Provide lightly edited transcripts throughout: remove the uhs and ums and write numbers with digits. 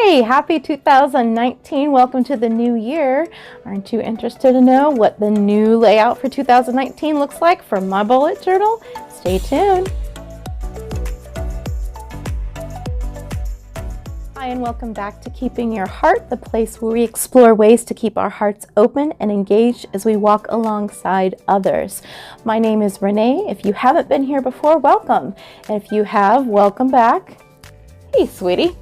Hey, happy 2019. Welcome to the new year. Aren't you interested to know what the new layout for 2019 looks like for my bullet journal? Stay tuned. Hi, and welcome back to Keeping Your Heart, the place where we explore ways to keep our hearts open and engaged as we walk alongside others. My name is Renee. If you haven't been here before, welcome. And if you have, welcome back. Hey, sweetie.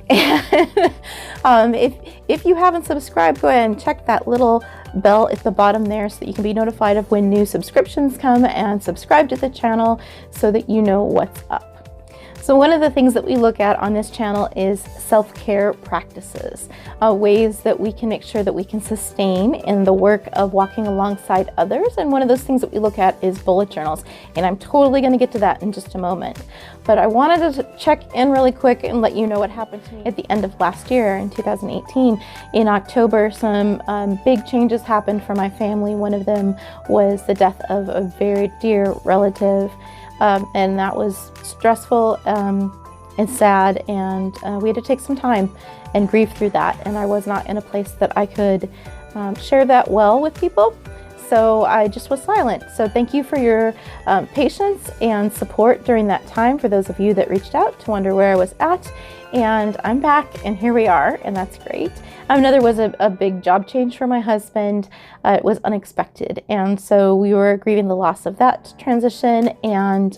And if you haven't subscribed, go ahead and check that little bell at the bottom there so that you can be notified of when new subscriptions come, and subscribe to the channel so that you know what's up. So one of the things that we look at on this channel is self-care practices, ways that we can make sure that we can sustain in the work of walking alongside others. And one of those things that we look at is bullet journals. And I'm totally going to get to that in just a moment. But I wanted to check in really quick and let you know what happened to me at the end of last year in 2018. In October, some big changes happened for my family. One of them was the death of a very dear relative. And that was stressful and sad, and we had to take some time and grieve through that. And I was not in a place that I could share that well with people, so I just was silent. So thank you for your patience and support during that time, for those of you that reached out to wonder where I was at. And I'm back, and here we are, and that's great. Another was a big job change for my husband. It was unexpected, and so we were grieving the loss of that transition and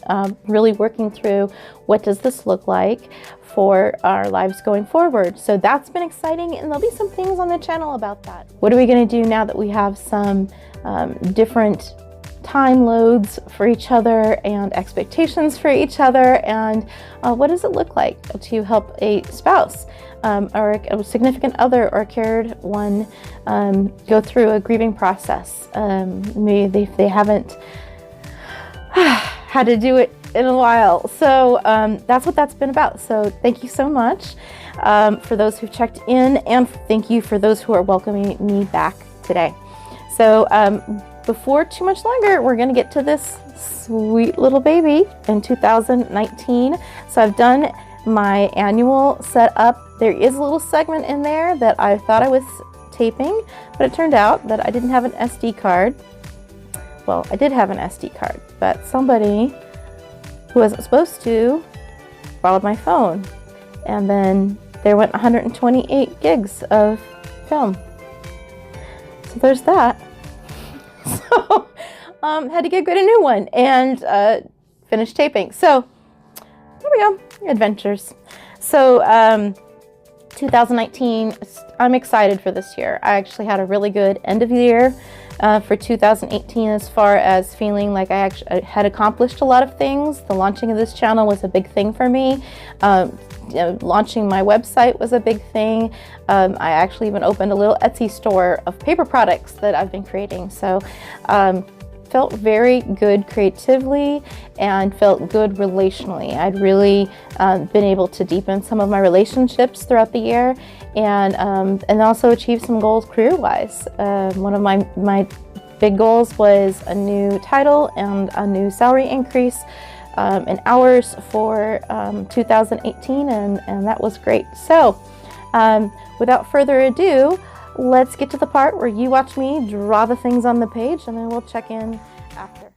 really working through what does this look like for our lives going forward. So that's been exciting, and there'll be some things on the channel about that. What are we going to do now that we have some different time loads for each other and expectations for each other, and what does it look like to help a spouse or a significant other or a cared one go through a grieving process? Maybe if they haven't had to do it in a while. So that's what that's been about. So thank you so much for those who've checked in, and thank you for those who are welcoming me back today. So before too much longer, we're going to get to this sweet little baby in 2019. So I've done my annual setup. There is a little segment in there that I thought I was taping, but it turned out that I didn't have an SD card. Well, I did have an SD card, but somebody who wasn't supposed to borrowed my phone, and then there went 128 gigs of film. So there's that. So had to get a new one and finish taping. So here we go, adventures. So 2019, I'm excited for this year. I actually had a really good end of the year for 2018, as far as feeling like I actually had accomplished a lot of things. The launching of this channel was a big thing for me. Launching my website was a big thing. I actually even opened a little Etsy store of paper products that I've been creating. So felt very good creatively and felt good relationally. I'd really been able to deepen some of my relationships throughout the year, and also achieve some goals career-wise. One of my big goals was a new title and a new salary increase in hours for 2018, and that was great. So without further ado, let's get to the part where you watch me draw the things on the page, and then we'll check in after.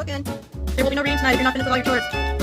looking. There will be no reading tonight if you're not finished with all your chores.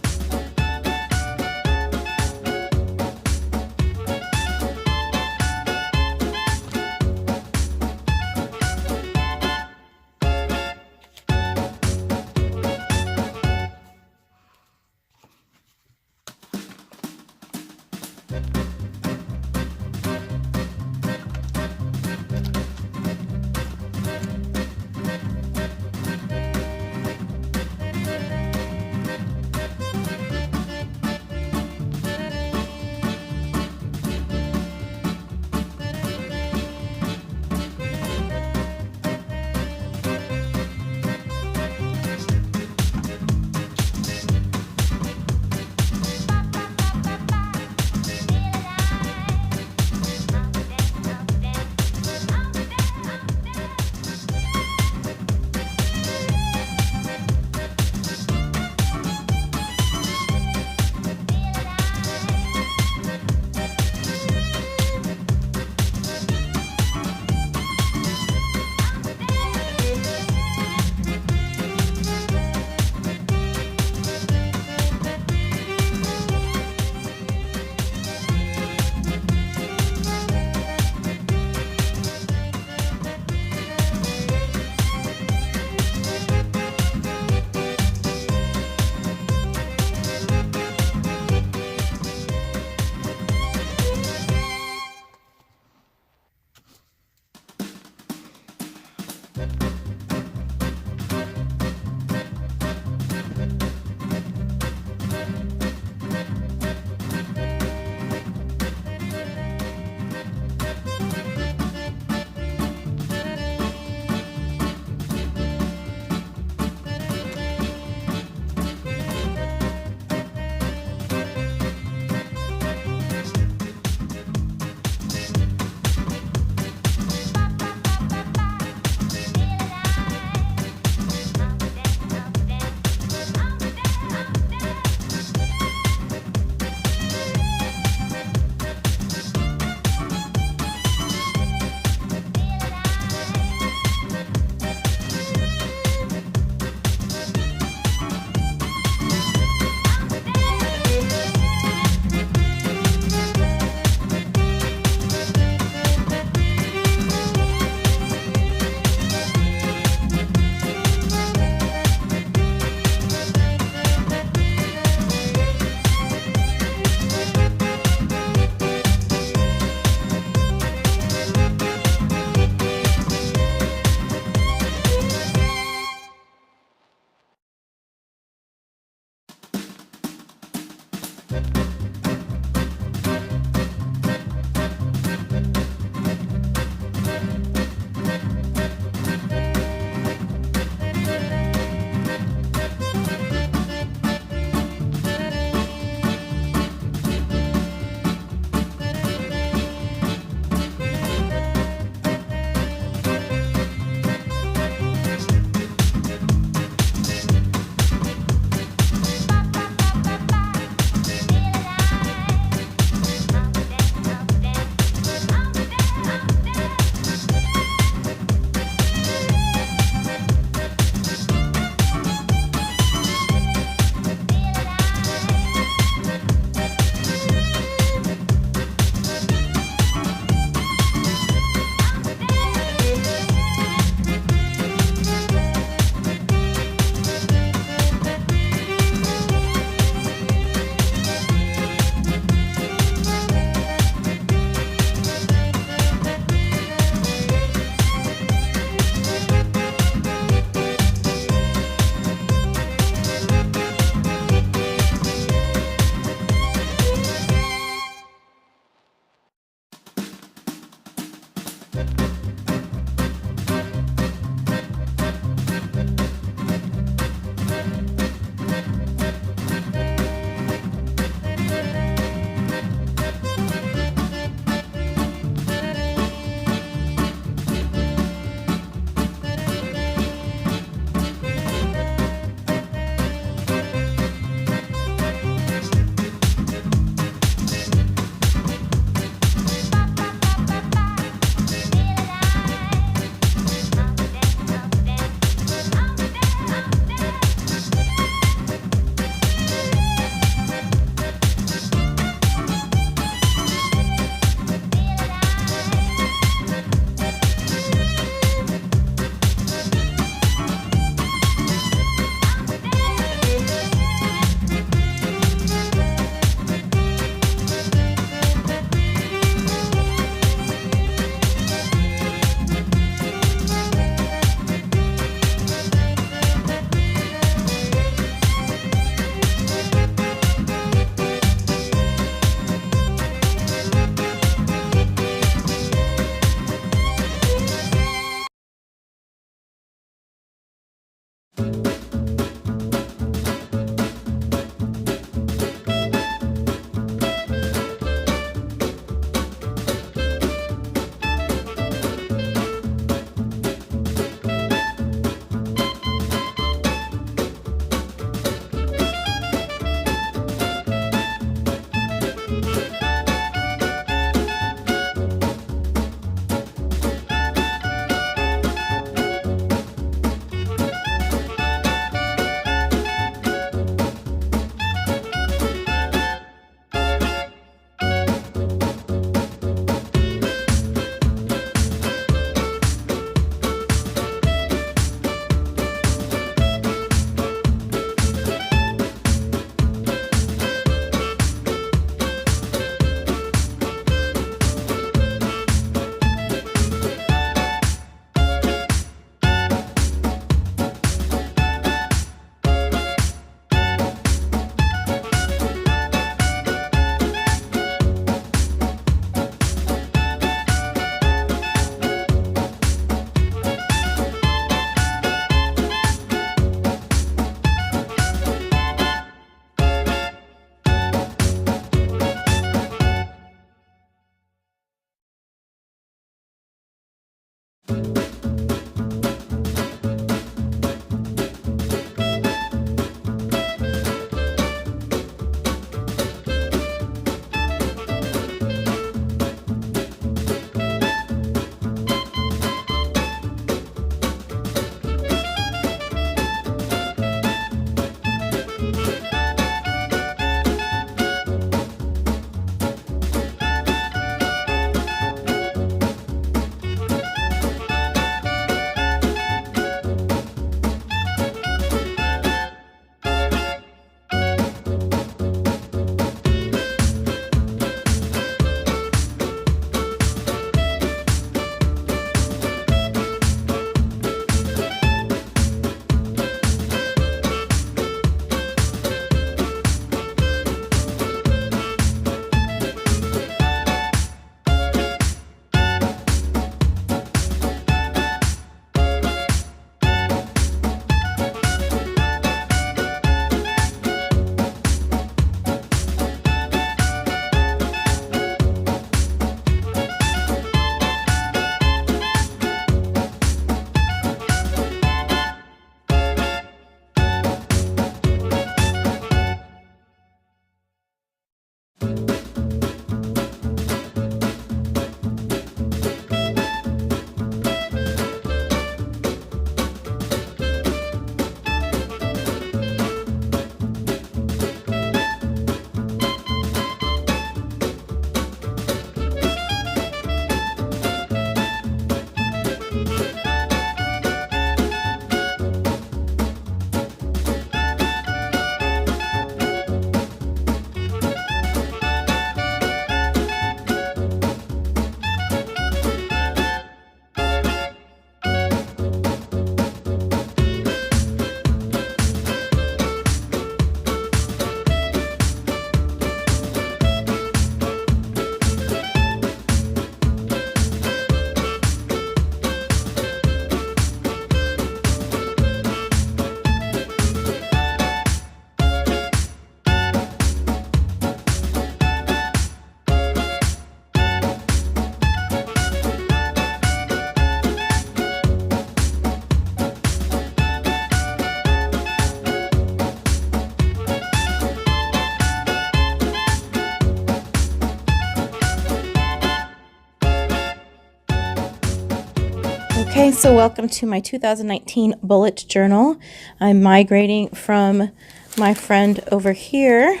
So welcome to my 2019 bullet journal. I'm migrating from my friend over here.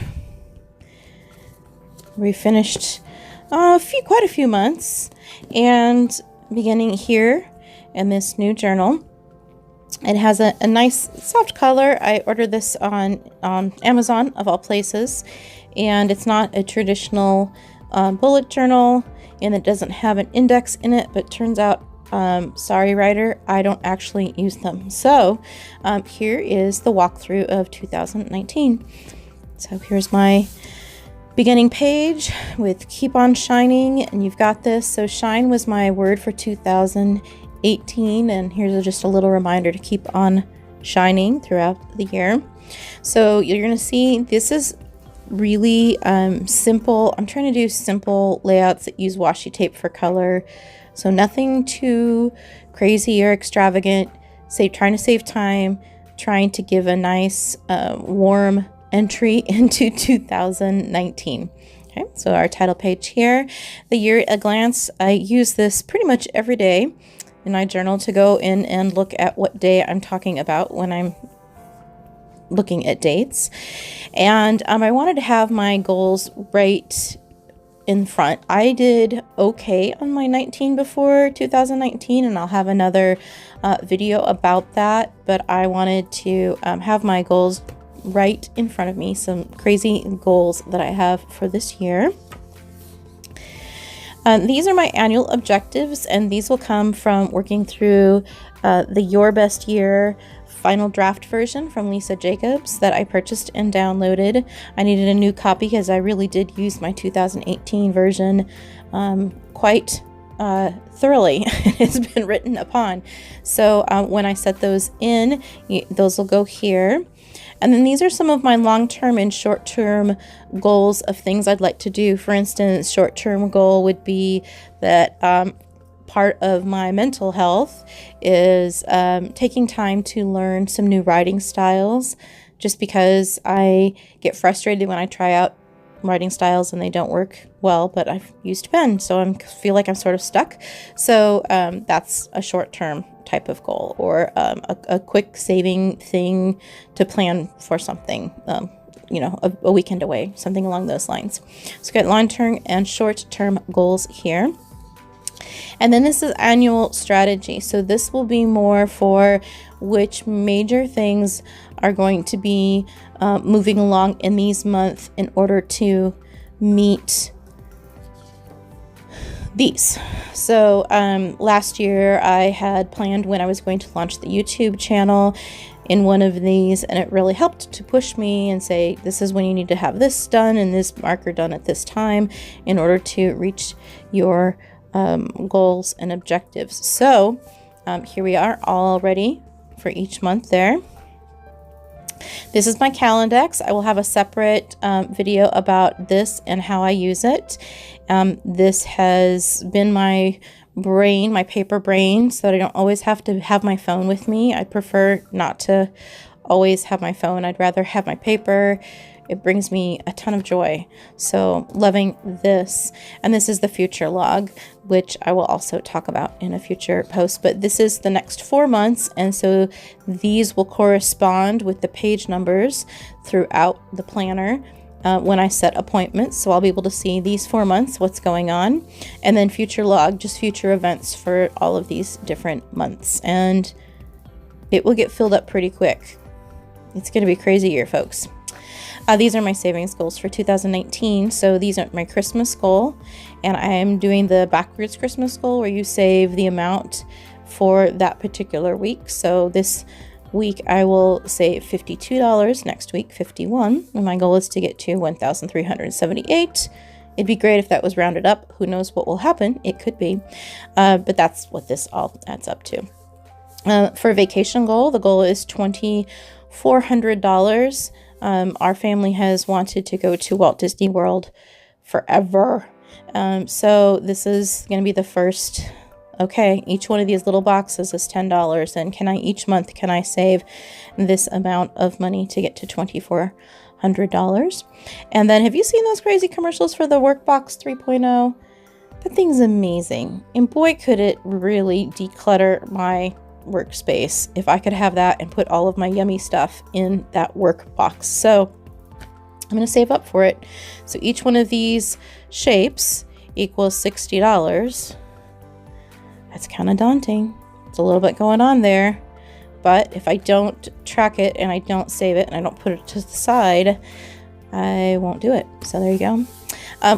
We finished quite a few months, and beginning here in this new journal. It has a nice soft color. I ordered this on Amazon of all places, and it's not a traditional bullet journal, and it doesn't have an index in it, but turns out, sorry writer, I don't actually use them. So here is the walkthrough of 2019. So here's my beginning page with Keep on Shining, and you've got this. So shine was my word for 2018, and here's just a little reminder to keep on shining throughout the year. So you're going to see this is really simple. I'm trying to do simple layouts that use washi tape for color, so nothing too crazy or extravagant. Trying to save time, trying to give a nice warm entry into 2019. Okay, so our title page here, the year at a glance. I use this pretty much every day in my journal to go in and look at what day I'm talking about when I'm looking at dates. And I wanted to have my goals right in front. I did okay on my 19 before 2019, and I'll have another video about that, but I wanted to have my goals right in front of me, some crazy goals that I have for this year. These are my annual objectives, and these will come from working through the Your Best Year final draft version from Lisa Jacobs that I purchased and downloaded. I needed a new copy because I really did use my 2018 version quite thoroughly. It's been written upon. So when I set those in, those will go here. And then these are some of my long-term and short-term goals of things I'd like to do. For instance, short-term goal would be that part of my mental health is taking time to learn some new writing styles, just because I get frustrated when I try out writing styles and they don't work well, but I've used pen, so I feel like I'm sort of stuck. So that's a short-term type of goal, or a quick saving thing to plan for something, a weekend away, something along those lines. So got long-term and short-term goals here. And then this is annual strategy. So this will be more for which major things are going to be moving along in these months in order to meet these. So last year I had planned when I was going to launch the YouTube channel in one of these, and it really helped to push me and say, this is when you need to have this done and this marker done at this time in order to reach your goals and objectives. So here we are, all ready for each month there. This is my Calendex. I will have a separate video about this and how I use it. This has been my brain, my paper brain, so that I don't always have to have my phone with me. I prefer not to always have my phone. I'd rather have my paper. It brings me a ton of joy. So loving this. And this is the future log, which I will also talk about in a future post. But this is the next 4 months. And so these will correspond with the page numbers throughout the planner when I set appointments. So I'll be able to see these 4 months, what's going on. And then future log, just future events for all of these different months. And it will get filled up pretty quick. It's going to be a crazy year, folks. These are my savings goals for 2019. So these are my Christmas goal, and I am doing the backwards Christmas goal where you save the amount for that particular week. So this week I will save $52, next week $51, and my goal is to get to $1,378. It'd be great if that was rounded up. Who knows what will happen? It could be, but that's what this all adds up to. For a vacation goal, the goal is $2,400. Our family has wanted to go to Walt Disney World forever. So this is going to be the first. Okay, each one of these little boxes is $10, and each month can I save this amount of money to get to $2,400? And then have you seen those crazy commercials for the Workbox 3.0? That thing's amazing. And boy, could it really declutter my workspace if I could have that and put all of my yummy stuff in that work box. So I'm going to save up for it. So each one of these shapes equals $60. That's kind of daunting. It's a little bit going on there. But if I don't track it and I don't save it and I don't put it to the side, I won't do it. So there you go.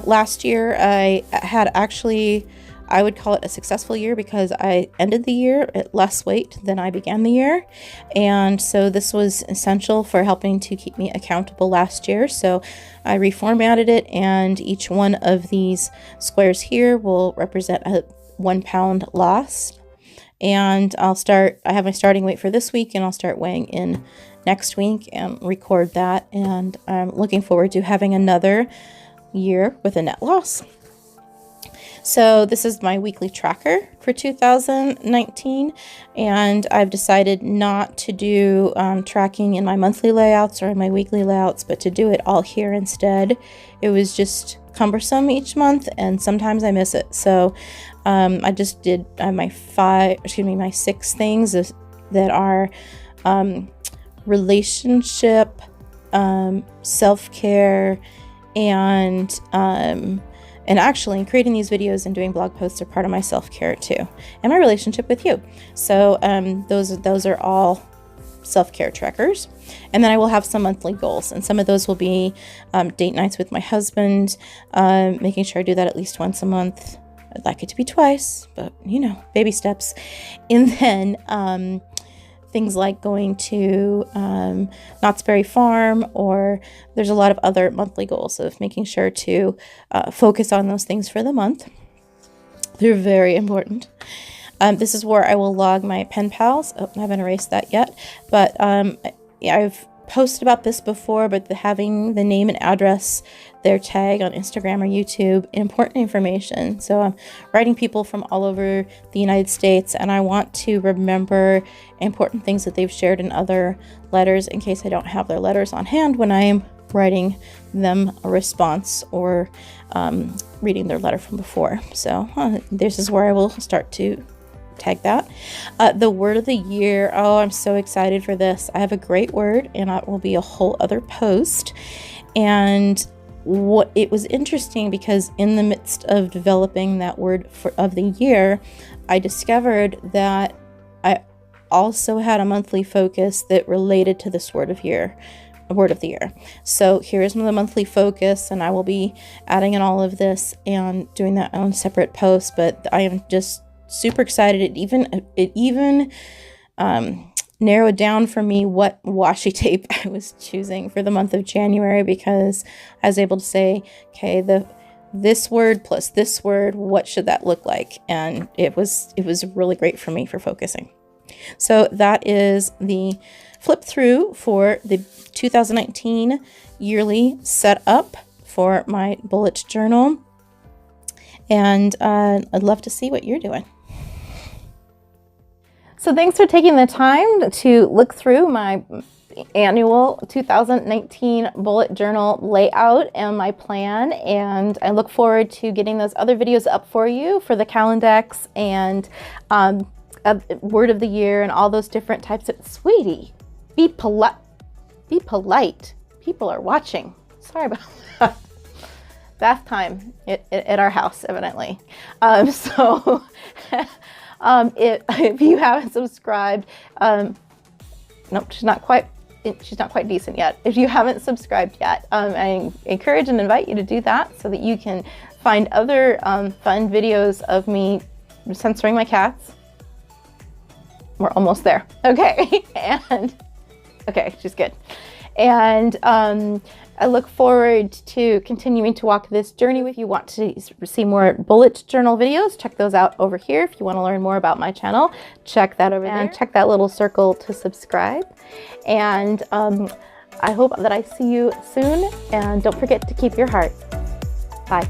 Last year I had actually, I would call it a successful year because I ended the year at less weight than I began the year. And so this was essential for helping to keep me accountable last year. So I reformatted it, and each one of these squares here will represent a 1 pound loss. And I have my starting weight for this week, and I'll start weighing in next week and record that. And I'm looking forward to having another year with a net loss. So this is my weekly tracker for 2019, and I've decided not to do tracking in my monthly layouts or in my weekly layouts, but to do it all here instead. It was just cumbersome each month, and sometimes I miss it. So I just did my 6 things that are relationship, self-care, and actually creating these videos and doing blog posts are part of my self-care too, and my relationship with you. So those are all self-care trackers. And then I will have some monthly goals, and some of those will be date nights with my husband, making sure I do that at least once a month. I'd like it to be twice, but you know, baby steps. And then things like going to Knott's Berry Farm, or there's a lot of other monthly goals of making sure to focus on those things for the month. They're very important. This is where I will log my pen pals. Oh, I haven't erased that yet, but I've posted about this before, but having the name and address, their tag on Instagram or YouTube, important information. So I'm writing people from all over the United States, and I want to remember important things that they've shared in other letters in case I don't have their letters on hand when I am writing them a response or reading their letter from before. So this is where I will start to tag that. The word of the year. Oh, I'm so excited for this. I have a great word, and it will be a whole other post. And it was interesting because in the midst of developing that word of the year, I discovered that I also had a monthly focus that related to this word of the year. So here's the monthly focus, and I will be adding in all of this and doing that on separate posts. But I am just super excited. It even narrowed down for me what washi tape I was choosing for the month of January, because I was able to say, okay, this word plus this word, what should that look like? And it was really great for me for focusing. So that is the flip through for the 2019 yearly setup for my bullet journal. And I'd love to see what you're doing. So thanks for taking the time to look through my annual 2019 bullet journal layout and my plan. And I look forward to getting those other videos up for you for the Calendex and word of the year and all those different types of... Sweetie, be polite. Be polite. People are watching. Sorry about that. Bath time at our house, evidently. If you haven't subscribed, nope, she's not quite decent yet. If you haven't subscribed yet, I encourage and invite you to do that so that you can find other fun videos of me censoring my cats. We're almost there. Okay, okay, she's good. And I look forward to continuing to walk this journey with you. If you want to see more bullet journal videos, check those out over here. If you want to learn more about my channel, check that over there. And check that little circle to subscribe. And I hope that I see you soon. And don't forget to keep your heart. Bye.